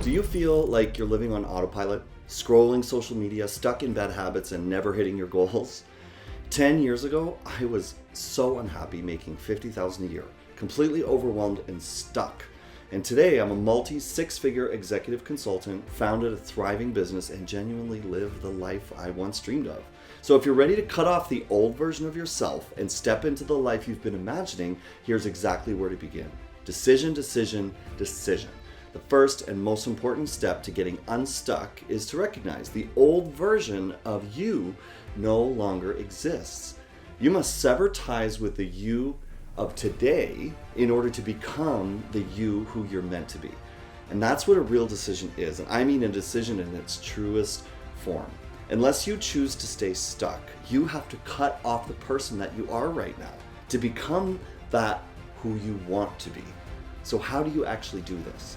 Do you feel like you're living on autopilot, scrolling social media, stuck in bad habits, and never hitting your goals? 10 years ago, I was so unhappy making $50,000 a year, completely overwhelmed and stuck. And today I'm a multi-six-figure executive consultant, founded a thriving business, and genuinely live the life I once dreamed of. So if you're ready to cut off the old version of yourself and step into the life you've been imagining, here's exactly where to begin. Decision, decision, decision. The first and most important step to getting unstuck is to recognize the old version of you no longer exists. You must sever ties with the you of today in order to become the you who you're meant to be. And that's what a real decision is. And I mean a decision in its truest form. Unless you choose to stay stuck, you have to cut off the person that you are right now to become that who you want to be. So how do you actually do this?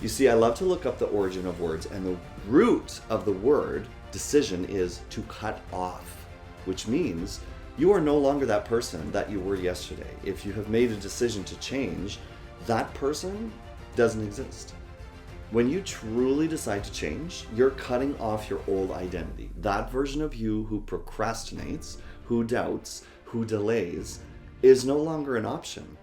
You see, I love to look up the origin of words, and the root of the word decision is to cut off, which means you are no longer that person that you were yesterday. If you have made a decision to change, that person doesn't exist. When you truly decide to change, you're cutting off your old identity. That version of you who procrastinates, who doubts, who delays, is no longer an option.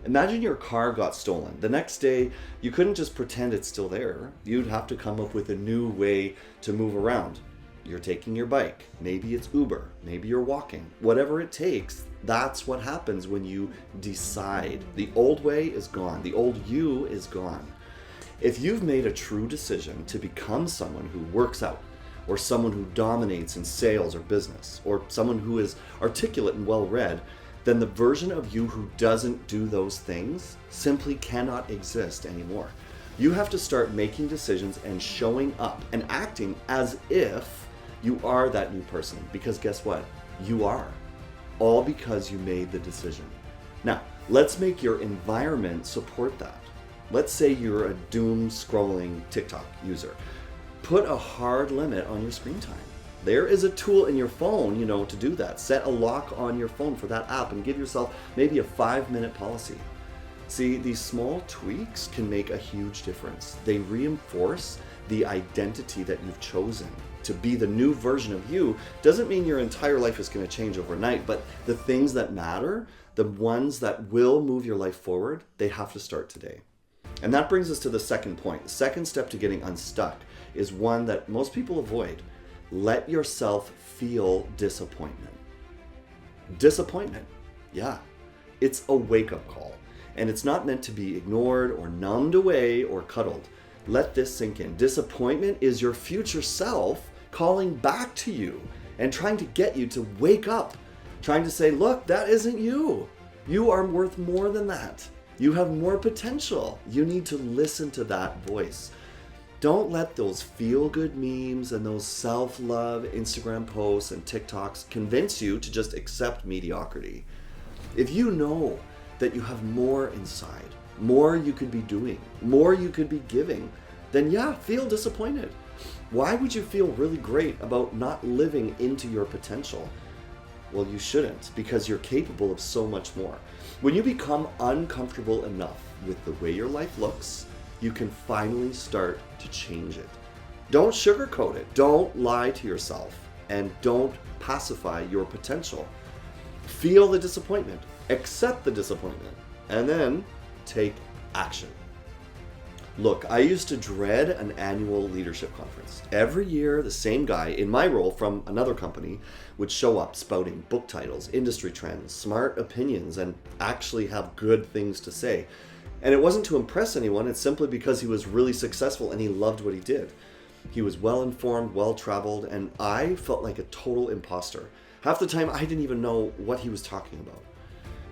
Imagine your car got stolen. The next day, you couldn't just pretend it's still there. You'd have to come up with a new way to move around. You're taking your bike. Maybe it's Uber. Maybe you're walking. Whatever it takes, that's what happens when you decide. The old way is gone. The old you is gone. If you've made a true decision to become someone who works out, or someone who dominates in sales or business, or someone who is articulate and well-read, then the version of you who doesn't do those things simply cannot exist anymore. You have to start making decisions and showing up and acting as if you are that new person. Because guess what? You are. All because you made the decision. Now, let's make your environment support that. Let's say you're a doom scrolling TikTok user. Put a hard limit on your screen time. There is a tool in your phone, to do that. Set a lock on your phone for that app and give yourself maybe a 5-minute policy. See, these small tweaks can make a huge difference. They reinforce the identity that you've chosen. To be the new version of you doesn't mean your entire life is going to change overnight, but the things that matter, the ones that will move your life forward, they have to start today. And that brings us to the second point. The second step to getting unstuck is one that most people avoid. Let yourself feel disappointment. Disappointment, yeah. It's a wake-up call. And it's not meant to be ignored or numbed away or cuddled. Let this sink in. Disappointment is your future self calling back to you and trying to get you to wake up. Trying to say, look, that isn't you. You are worth more than that. You have more potential. You need to listen to that voice. Don't let those feel-good memes and those self-love Instagram posts and TikToks convince you to just accept mediocrity. If you know that you have more inside, more you could be doing, more you could be giving, then yeah, feel disappointed. Why would you feel really great about not living into your potential? Well, you shouldn't, because you're capable of so much more. When you become uncomfortable enough with the way your life looks, you can finally start to change it. Don't sugarcoat it. Don't lie to yourself. And don't pacify your potential. Feel the disappointment. Accept the disappointment. And then take action. Look, I used to dread an annual leadership conference. Every year, the same guy in my role from another company would show up spouting book titles, industry trends, smart opinions, and actually have good things to say. And it wasn't to impress anyone, it's simply because he was really successful and he loved what he did. He was well-informed, well-traveled, and I felt like a total imposter. Half the time, I didn't even know what he was talking about.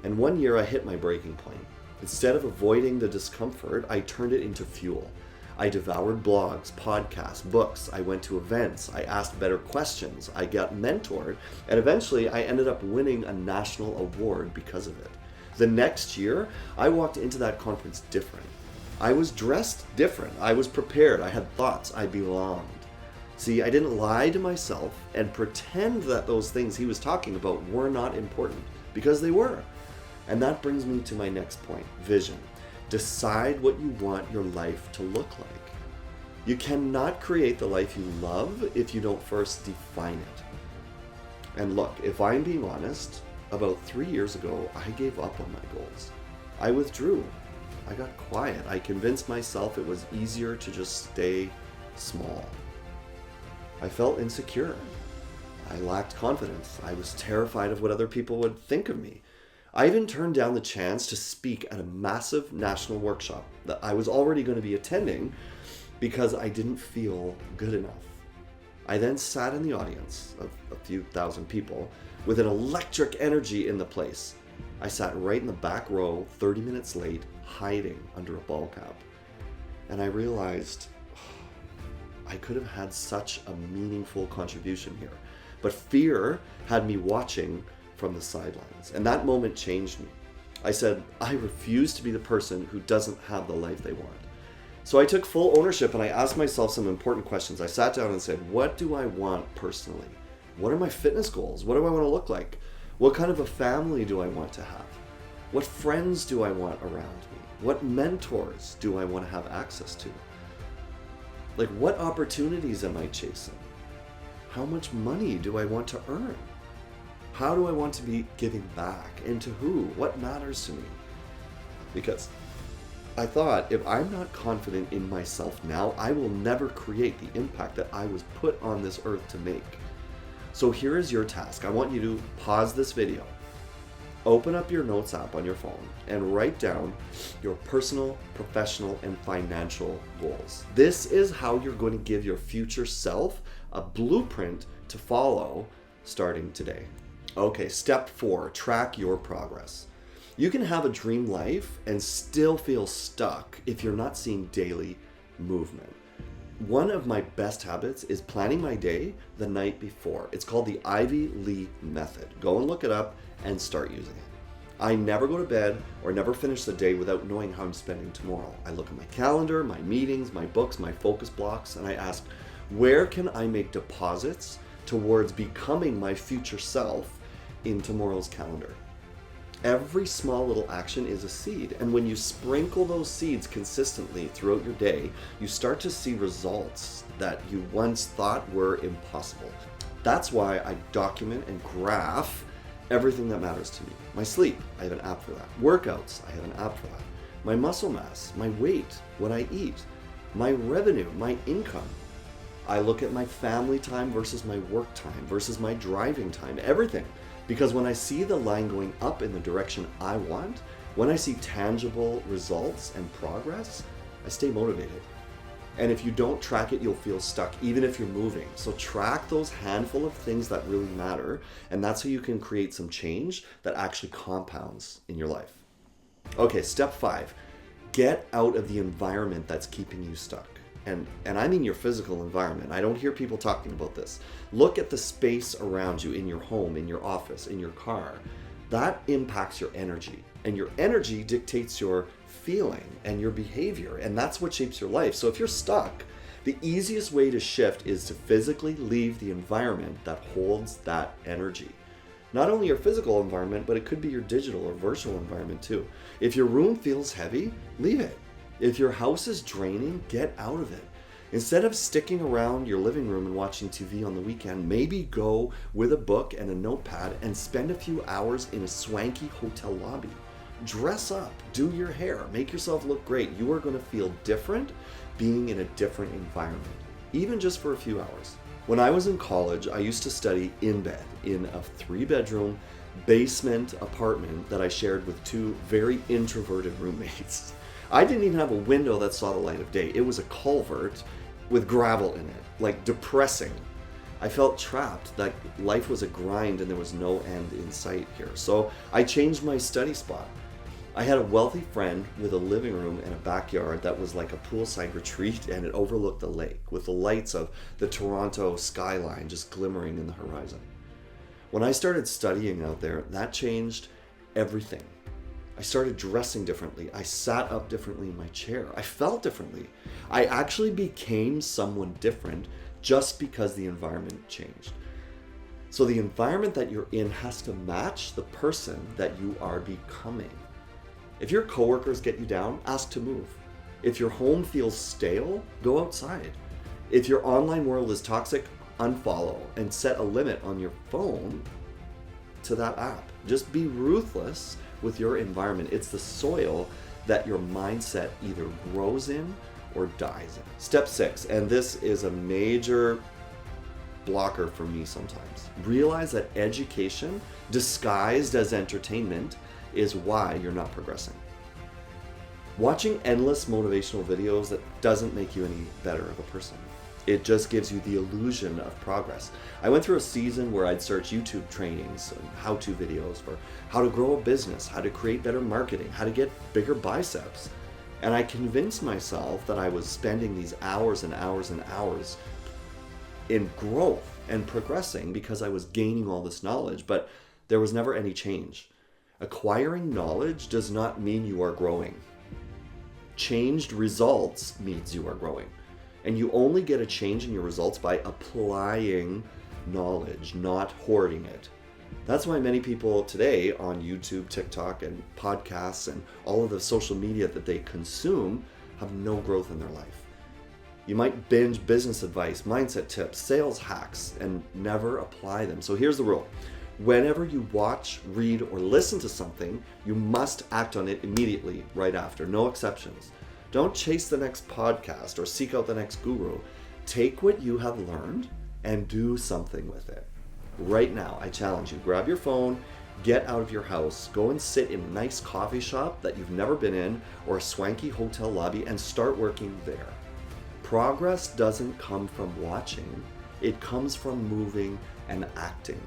And one year, I hit my breaking point. Instead of avoiding the discomfort, I turned it into fuel. I devoured blogs, podcasts, books. I went to events. I asked better questions. I got mentored. And eventually, I ended up winning a national award because of it. The next year, I walked into that conference different. I was dressed different. I was prepared. I had thoughts. I belonged. See, I didn't lie to myself and pretend that those things he was talking about were not important, because they were. And that brings me to my next point, vision. Decide what you want your life to look like. You cannot create the life you love if you don't first define it. And look, if I'm being honest, about 3 years ago, I gave up on my goals. I withdrew. I got quiet. I convinced myself it was easier to just stay small. I felt insecure. I lacked confidence. I was terrified of what other people would think of me. I even turned down the chance to speak at a massive national workshop that I was already going to be attending because I didn't feel good enough. I then sat in the audience of a few thousand people with an electric energy in the place. I sat right in the back row, 30 minutes late, hiding under a ball cap. And I realized I could have had such a meaningful contribution here. But fear had me watching from the sidelines. And that moment changed me. I said, I refuse to be the person who doesn't have the life they want. So I took full ownership and I asked myself some important questions. I sat down and said, what do I want personally? What are my fitness goals? What do I want to look like? What kind of a family do I want to have? What friends do I want around me? What mentors do I want to have access to? Like, what opportunities am I chasing? How much money do I want to earn? How do I want to be giving back? And to who? What matters to me? Because I thought, if I'm not confident in myself now, I will never create the impact that I was put on this earth to make. So here is your task. I want you to pause this video, open up your notes app on your phone, and write down your personal, professional, and financial goals. This is how you're going to give your future self a blueprint to follow starting today. Okay, step 4, track your progress. You can have a dream life and still feel stuck if you're not seeing daily movement. One of my best habits is planning my day the night before. It's called the Ivy Lee method. Go and look it up and start using it. I never go to bed or never finish the day without knowing how I'm spending tomorrow. I look at my calendar, my meetings, my books, my focus blocks, and I ask, where can I make deposits towards becoming my future self in tomorrow's calendar? Every small little action is a seed, and when you sprinkle those seeds consistently throughout your day, you start to see results that you once thought were impossible. That's why I document and graph everything that matters to me. My sleep, I have an app for that. Workouts, I have an app for that. My muscle mass, my weight, what I eat, my revenue, my income. I look at my family time versus my work time versus my driving time, everything. Because when I see the line going up in the direction I want, when I see tangible results and progress, I stay motivated. And if you don't track it, you'll feel stuck, even if you're moving. So track those handful of things that really matter, and that's how you can create some change that actually compounds in your life. Okay, step 5, get out of the environment that's keeping you stuck. And I mean your physical environment. I don't hear people talking about this. Look at the space around you in your home, in your office, in your car. That impacts your energy. And your energy dictates your feeling and your behavior. And that's what shapes your life. So if you're stuck, the easiest way to shift is to physically leave the environment that holds that energy. Not only your physical environment, but it could be your digital or virtual environment too. If your room feels heavy, leave it. If your house is draining, get out of it. Instead of sticking around your living room and watching TV on the weekend, maybe go with a book and a notepad and spend a few hours in a swanky hotel lobby. Dress up, do your hair, make yourself look great. You are going to feel different being in a different environment, even just for a few hours. When I was in college, I used to study in bed in a 3-bedroom basement apartment that I shared with 2 very introverted roommates. I didn't even have a window that saw the light of day. It was a culvert with gravel in it, like depressing. I felt trapped, that life was a grind and there was no end in sight here. So I changed my study spot. I had a wealthy friend with a living room and a backyard that was like a poolside retreat, and it overlooked the lake with the lights of the Toronto skyline just glimmering in the horizon. When I started studying out there, that changed everything. I started dressing differently. I sat up differently in my chair. I felt differently. I actually became someone different just because the environment changed. So the environment that you're in has to match the person that you are becoming. If your coworkers get you down, ask to move. If your home feels stale, go outside. If your online world is toxic, unfollow and set a limit on your phone to that app. Just be ruthless with your environment. It's the soil that your mindset either grows in or dies in. Step 6, and this is a major blocker for me sometimes. Realize that education disguised as entertainment is why you're not progressing. Watching endless motivational videos, that doesn't make you any better of a person. It just gives you the illusion of progress. I went through a season where I'd search YouTube trainings and how-to videos for how to grow a business, how to create better marketing, how to get bigger biceps. And I convinced myself that I was spending these hours and hours and hours in growth and progressing because I was gaining all this knowledge, but there was never any change. Acquiring knowledge does not mean you are growing. Changed results means you are growing. And you only get a change in your results by applying knowledge, not hoarding it. That's why many people today on YouTube, TikTok, and podcasts and all of the social media that they consume have no growth in their life. You might binge business advice, mindset tips, sales hacks, and never apply them. So here's the rule. Whenever you watch, read, or listen to something, you must act on it immediately right after. No exceptions. Don't chase the next podcast or seek out the next guru. Take what you have learned and do something with it. Right now, I challenge you, grab your phone, get out of your house, go and sit in a nice coffee shop that you've never been in or a swanky hotel lobby and start working there. Progress doesn't come from watching, it comes from moving and acting.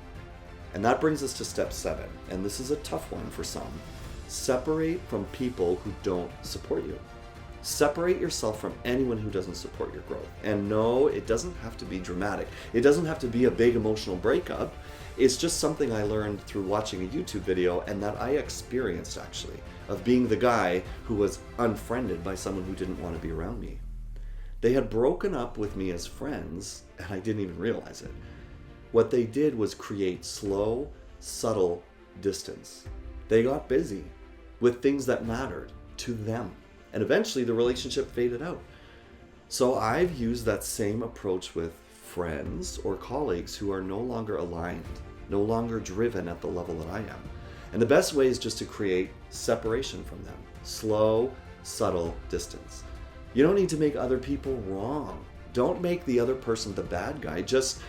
And that brings us to step 7, and this is a tough one for some. Separate from people who don't support you. Separate yourself from anyone who doesn't support your growth. And no, it doesn't have to be dramatic. It doesn't have to be a big emotional breakup. It's just something I learned through watching a YouTube video and that I experienced actually, of being the guy who was unfriended by someone who didn't want to be around me. They had broken up with me as friends and I didn't even realize it. What they did was create slow, subtle distance. They got busy with things that mattered to them. And eventually the relationship faded out. So I've used that same approach with friends or colleagues who are no longer aligned, no longer driven at the level that I am. And the best way is just to create separation from them. Slow, subtle distance. You don't need to make other people wrong. Don't make the other person the bad guy. Just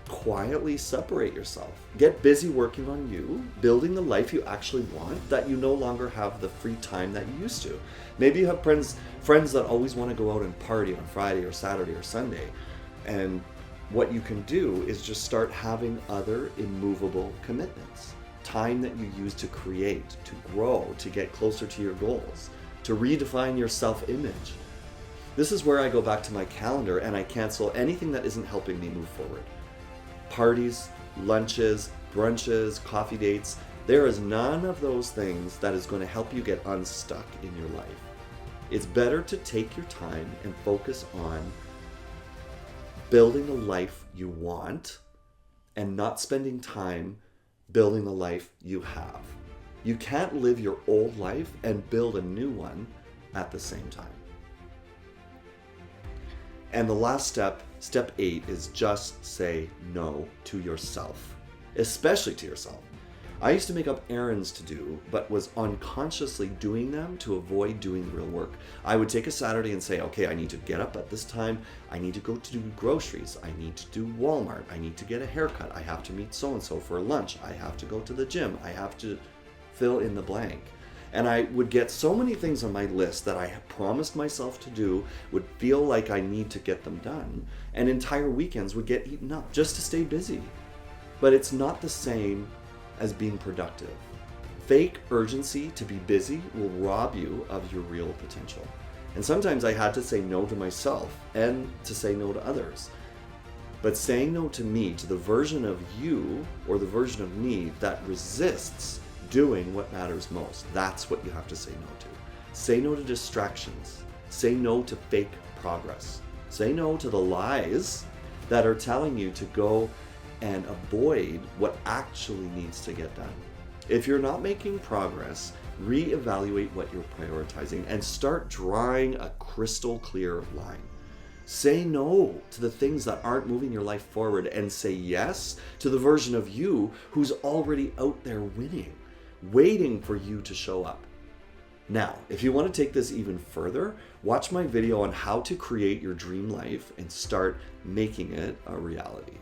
quietly separate yourself. Get busy working on you, building the life you actually want, that you no longer have the free time that you used to. Maybe you have friends that always want to go out and party on Friday or Saturday or Sunday. And what you can do is just start having other immovable commitments. Time that you use to create, to grow, to get closer to your goals, to redefine your self-image. This is where I go back to my calendar and I cancel anything that isn't helping me move forward. Parties, lunches, brunches, coffee dates, there is none of those things that is going to help you get unstuck in your life. It's better to take your time and focus on building the life you want and not spending time building the life you have. You can't live your old life and build a new one at the same time. And the last step, step 8, is just say no to yourself, especially to yourself. I used to make up errands to do, but was unconsciously doing them to avoid doing real work. I would take a Saturday and say, okay, I need to get up at this time. I need to go to do groceries. I need to do Walmart. I need to get a haircut. I have to meet so-and-so for lunch. I have to go to the gym. I have to fill in the blank. And I would get so many things on my list that I had promised myself to do, would feel like I need to get them done, and entire weekends would get eaten up just to stay busy. But it's not the same as being productive. Fake urgency to be busy will rob you of your real potential. And sometimes I had to say no to myself and to say no to others. But saying no to me, to the version of you or the version of me that resists doing what matters most, that's what you have to say no to. Say no to distractions. Say no to fake progress. Say no to the lies that are telling you to go and avoid what actually needs to get done. If you're not making progress, reevaluate what you're prioritizing and start drawing a crystal clear line. Say no to the things that aren't moving your life forward and say yes to the version of you who's already out there winning, waiting for you to show up. Now, if you want to take this even further, watch my video on how to create your dream life and start making it a reality.